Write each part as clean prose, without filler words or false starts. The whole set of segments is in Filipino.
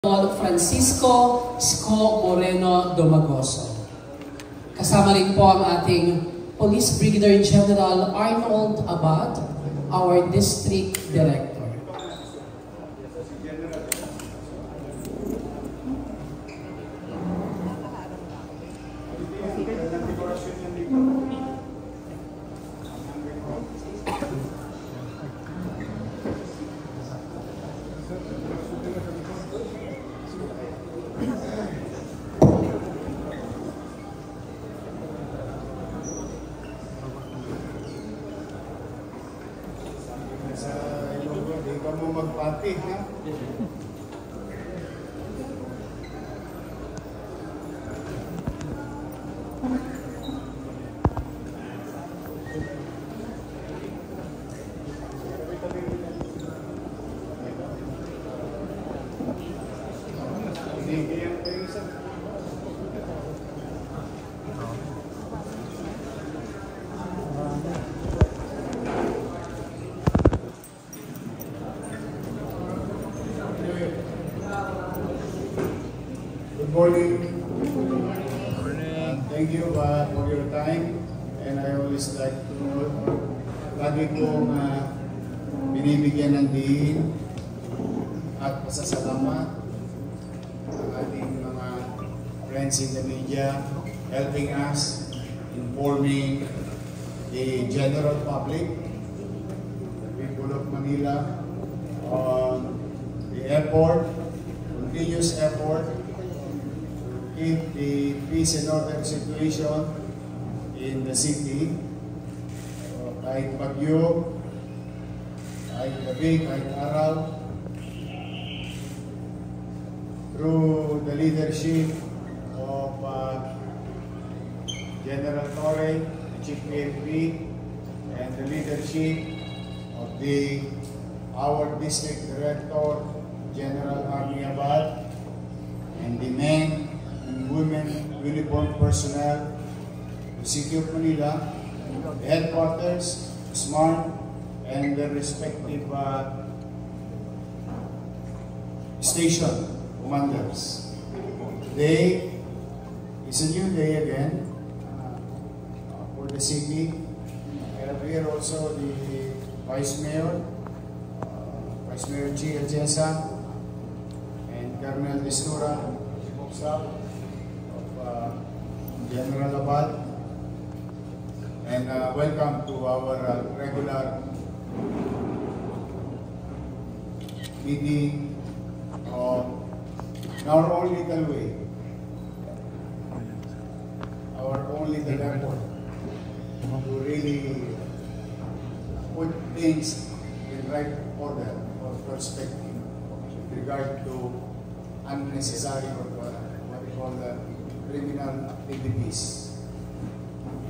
Francisco Isko Moreno Domagoso. Kasama rin po ang ating Police Brigadier General Arnold Abad, our District Director. Magpati, ha? Good morning. Thank you for your time, and I always like to lagi kong binibigyan ng diin at pasasalamat ang ating mga friends in the media helping us informing the general public, the people of Manila, on the effort, continuous effort keep the peace and order situation in the city. Kahit bagyo, kahit gabi, kahit araw, through the leadership of General Torre, the Chief PNP, and the leadership of our District Director, General Army Abad, and the men and women uniformed personnel, the City of Manila, the headquarters, SMART, and the respective station commanders. Today is a new day again for the city. I have here also the Vice Mayor G. Atienza, and Colonel Distura, of General Abad, and welcome to our regular meeting in our own little way, our own little effort to really put things in right order or perspective with regard to unnecessary or what we call the criminal activities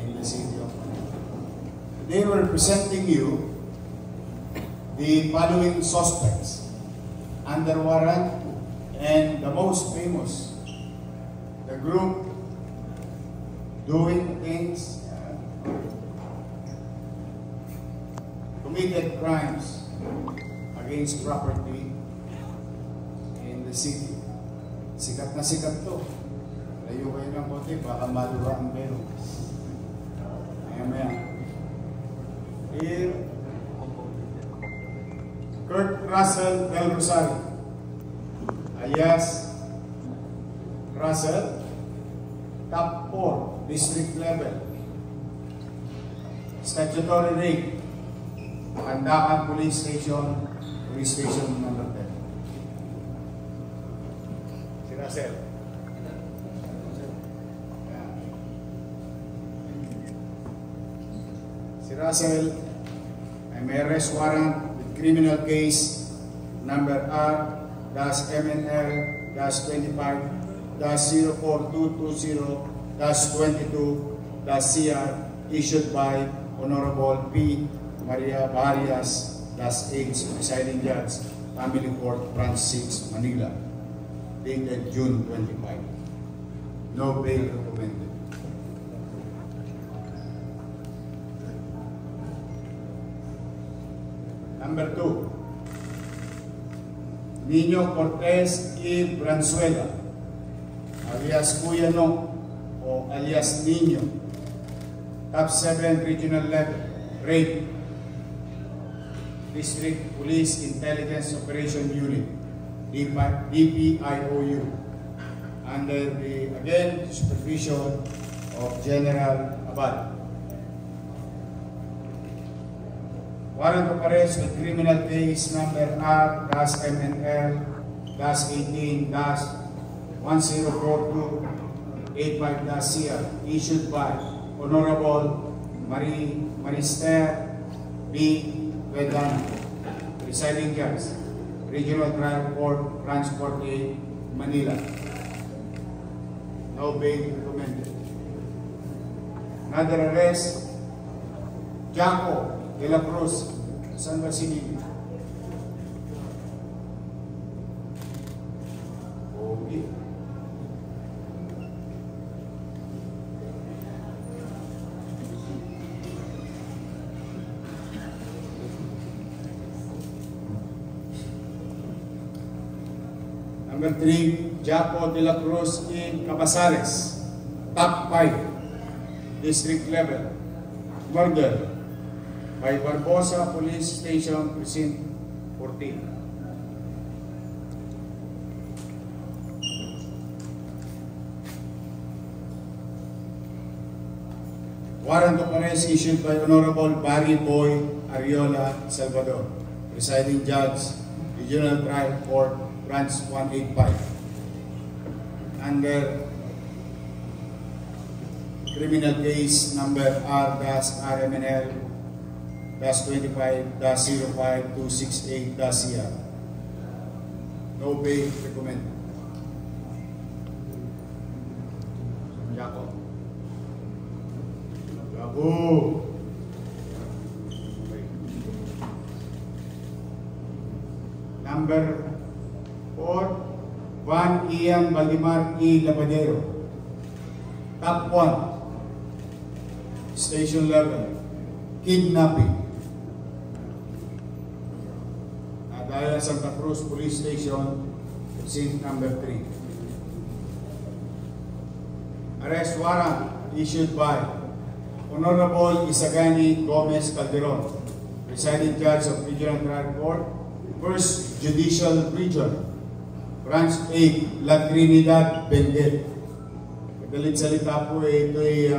in the city of Manila. Today we're presenting you the following suspects under warrant, and the most famous, the group doing things, committed crimes against property in the city. Sikat na sikat to. Layo kayo ng konti, baka malura ang belo. Ayan. Here, Kurt Russell Del Rosario, alias Russell, top 4, district level, statutory rank, Handaan Police Station number 10. Si Russell. Si Russell ay may arrest warrant with criminal case number R-MNL-25-04220-22-CR issued by Honorable P. Maria Barrias, age presiding judge, Family Court, Branch 6, Manila, dated June 25. No bail recommended. Number 2, Nino Cortez E. Branzuela, alias Kuya No o alias Nino, Top 7 Regional Level, RAID, District Police Intelligence Operation Unit, DPIOU, under the, again, supervision of General Abad. Warrant of arrest with criminal case number R-MNL-18-104285-CR issued by Honorable Marister B. Vedana, presiding judge, Regional Trial Court, Branch 48, Manila. No bail recommended. Another arrest, Jaco de la Cruz, San Basilio. Okay. Number 3, Jaco de la Cruz in Cabasares, Top 5, District Level, murder by Barbosa Police Station, Precinct 14. Warrant of arrest issued by Honorable Barry Boy Ariola Salvador, presiding judge, Regional Trial Court, Branch 185, under criminal case number R-RMNL-25-05-268-CR. No bail recommended. Jaco. Bravo. Number 4, Juan Ian Valdemar E. Labadero, Top 1, Station Level, kidnapping. Nadaya Santa Cruz Police Station, Precinct number 3. Arrest warrant issued by Honorable Isagani Gomez Calderon, presiding judge of Regional Trial Court, First Judicial Region, Branch 8, La Trinidad, Benguet. Madalit salita po, ito'y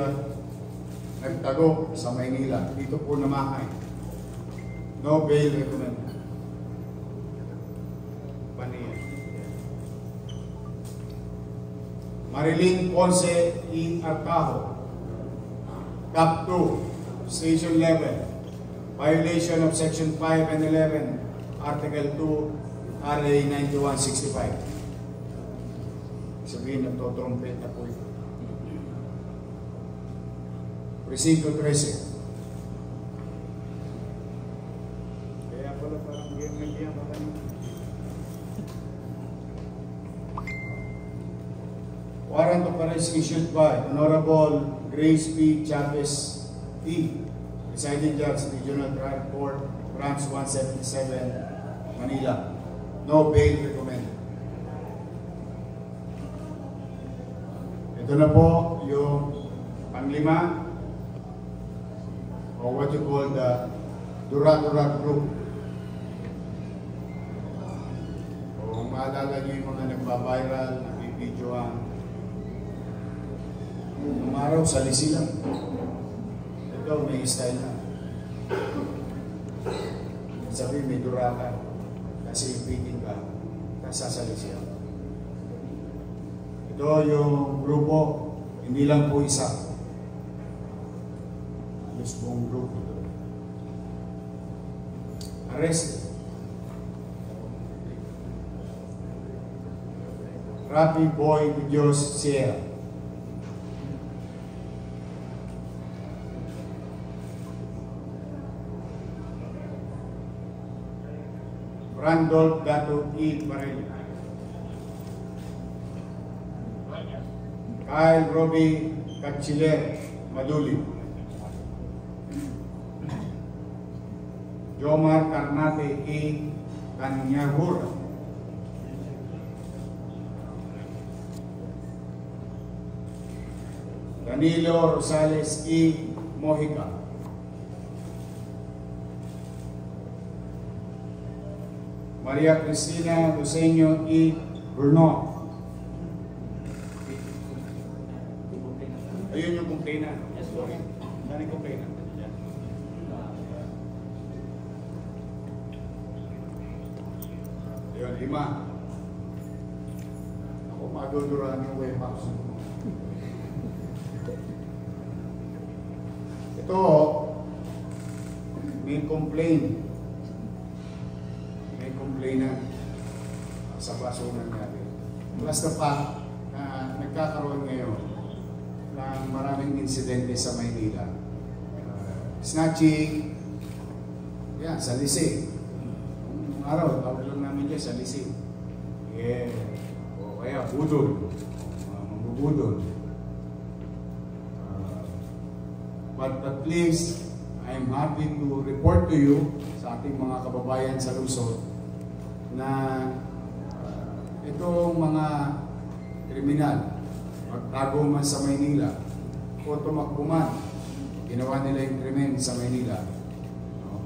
nagtago sa Maynila. Dito po namakay. No bail recommended. Paniya. Marilyn Ponce E. Arcajo, Top 2, Station Level, violation of Section 5 and 11, Article 2, RA 9165. Sabihin, nagtotrumpeta po ito. Presinto 13. Kaya pala parang ganyan warrant of arrest issued by Honorable Grace P. Chavez T., presiding judge, Regional Trial Court, Branch 177, Manila. No bail recommended. Ito na po yung panglima, or what you call the Dura-Dura group. Kung maalala nyo yung mga nagpa-viral, nag-videoan, nung araw, salisi lang. Ito, may style na. Sabi, may dura ka. Kasi ipitin ka, kasasali siya. Ito yung grupo, hindi lang po isa. Halos buong grupo ito. Arrested. Rapi Boy Dios Sierra. Randolph Dato E. Barrel, Kyle Robbie Cachiler Maduli, Jomar Carnate E. Kanyahura, Danilo Rosales E. Mojica. Maria Cristina Luceño E. Bruno. Ayun yung complainant. Sorry. Saan yung complainant? Ayun, 5. Ako maduduraan yung warehouse. Ito, may complainant sa basunan natin. Plus the fact na nagkakaroon ngayon ng maraming insidente sa Maynila. Snatching, yan, sa Lisay. Nung araw, tawag lang namin dyan sa Lisay. O kaya, budol. Mambubudol. But at least, I'm happy to report to you sa ating mga kababayan sa Luzon na itong mga kriminal, magtago man sa Maynila o tumakbo man, ginawa nila yung krimen sa Maynila, no?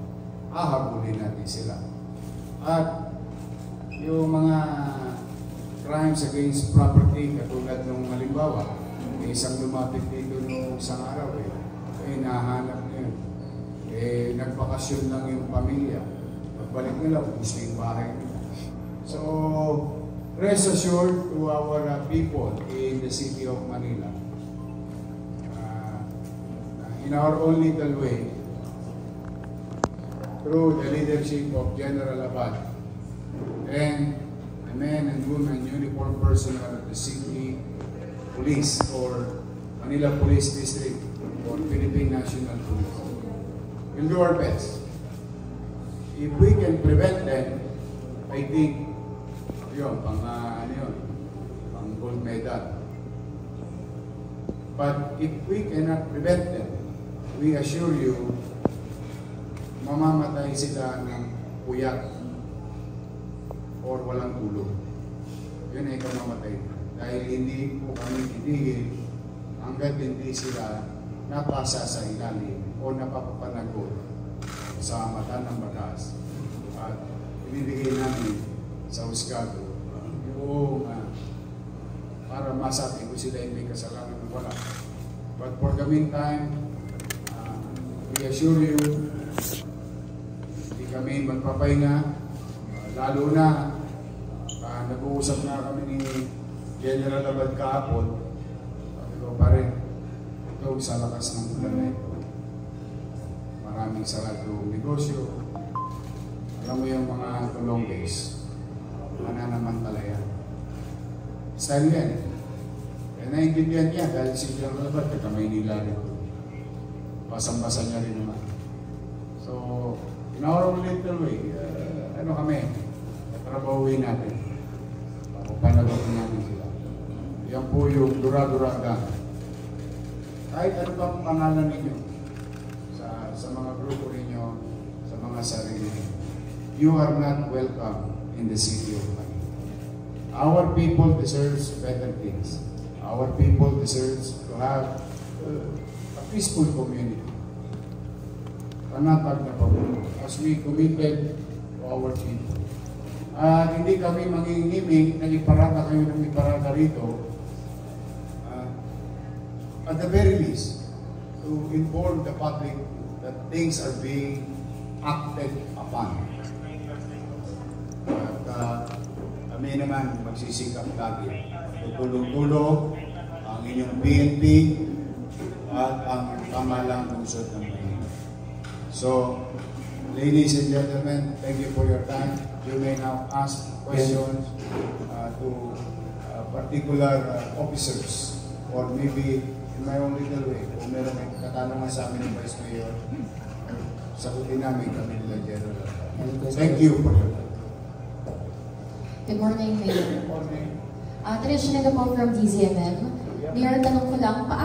Ahabulin natin sila. At yung mga crimes against property, katulad ng halimbawa, may isang lumapit dito noong isang araw, nahanap niya. Nagbakasyon lang yung pamilya. Pagbalik nila, ubus na yung bahay nila. So, rest assured to our people in the city of Manila, in our own little way, through the leadership of General Abad and the men and women uniformed personnel of the city police or Manila Police District or Philippine National Police. We'll do our best. If we can prevent them, I think yun, pang gold medal. But if we cannot prevent them, we assure you, mamamatay sila ng puyat or walang tulog. Yun ay kamamatay. Dahil hindi po kami titigil hanggat hindi sila napasa sa ilalim o napapapanagot sa mata ng batas. At ibibigay namin sa husgado yung para masabi kung sila ay may kasalanan o wala. But for the meantime, we assure you, hindi kami magpapahinga, lalo na nag-uusap na kami ni General Abad kahapon. Sabi ko pa rin, ito sa lakas ng ulan na ito. Maraming saradong negosyo. Alam mo yung mga tulong days, mananamantala yan. Style yan. Kaya naiintindihan niya dahil si General Abad, taga Maynila rin. Basang-basa niya rin naman. So, in our own little way, ano kami, trabahuin natin. Panagutin natin sila. Yan po yung dura-duraga. Kahit ano bang pangalan ninyo sa mga grupo ninyo, sa mga sarili ninyo, you are not welcome in the city of Manila. Our people deserves better things. Our people deserves to have a peaceful community. Panatag na pabulo. As we committed to our people. Hindi kami mangingiming na iparada kayo ng iparada rito. At the very least, to inform the public that things are being acted upon. At kami naman magsisikap lagi. Tutulong-tulong ang inyong PNP at ang kamalang lungsod ng Manila. So, ladies and gentlemen, thank you for your time. You may now ask questions to particular officers or maybe in my own little way. Kung meron may katanungan sa amin ng Vice Mayor, sagutin namin kami nila General. Thank you for your time. Good morning, Mayor. Good morning. Traditional po from DZMM. Mayor, tanong ko lang,